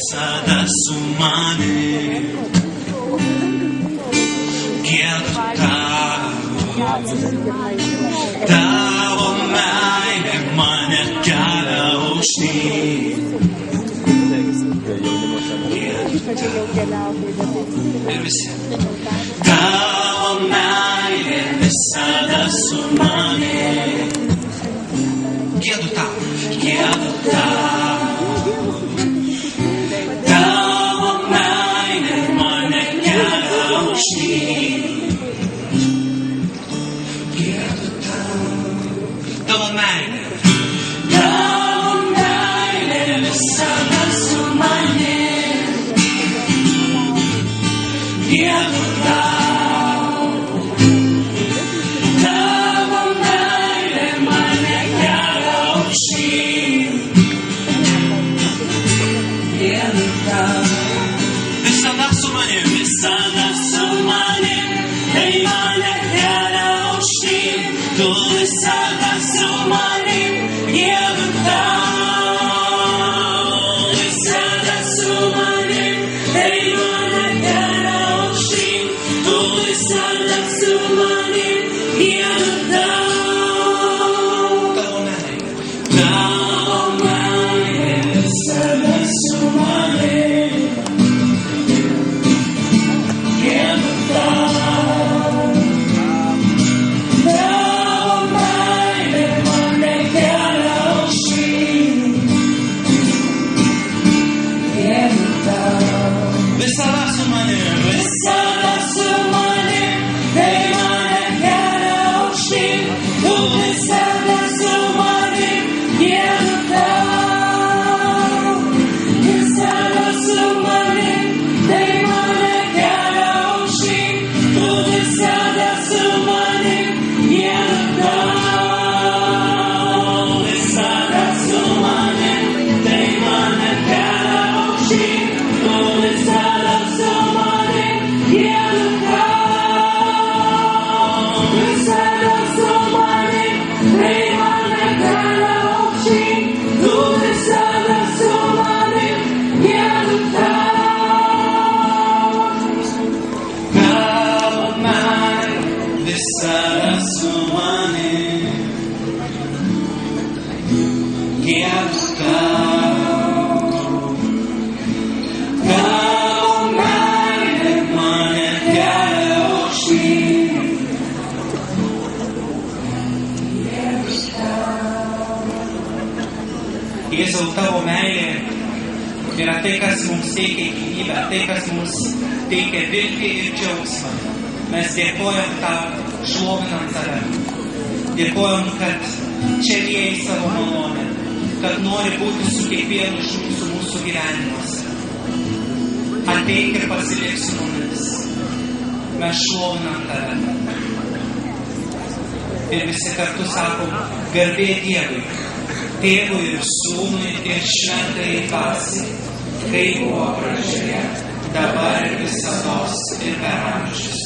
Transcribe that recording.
visada su manim. Giedu tavo meilė mane kelia aukštyn. Ir visi. Tavo meilė visada su manim. Giedu tau. Tavo meilė mane kelia aukštyn. Giedu tau. Tavo meilė. Tavo meilė visada su manim. Giedu tau. Tavo meilė mane kelia aukštyn. Giedu tau. Visada su manim, visada su manim. Tai mane kelia aukštyn. Tu visada su manim. Giedu tau. Visada su manim. Tai mane kelia aukštyn. Tu visada su manim. Giedu tau. Tavo meilė. Tavo meilė visada su manim. Giedu tau. Tavo meilė mane kelia aukštyn. Giedu tau. Visada su manim. Visada su manim. Tai mane kelia aukštyn. Tu visada su manim. Giedu tau. Visada su manim. Tai mane kelia aukštyn. Tu visada su manim. Giedu tau. Visada su manim. Tai mane kelia aukštyn. Tu visada su manim. Giedu tau. Visada su manim. Tai mane kelia aukštyn. Tu visada su manim. Giedu tau. Tavo meilė visada su manim. Giedu tau. Tavo meilė mane kelia aukštyn. Jėzau, tavo meilė yra tai, kas mums teikia gyvybę, tai, kas mums teikia viltį ir džiaugsmą. Mes dėkojam tau, šlovinam tave. Dėkojam, kad čia liejai savo malonę, kad nori būti su kiekvienu iš mūsų gyvenimuose. Ateik ir pasilik su mumis. Mes šlovinam tave. Ir visi kartu sakom, garbė Dievui, Tėvui ir Sūnui ir Šventajai Dvasiai, kaip buvo pradžioje, dabar ir visados ir per amžius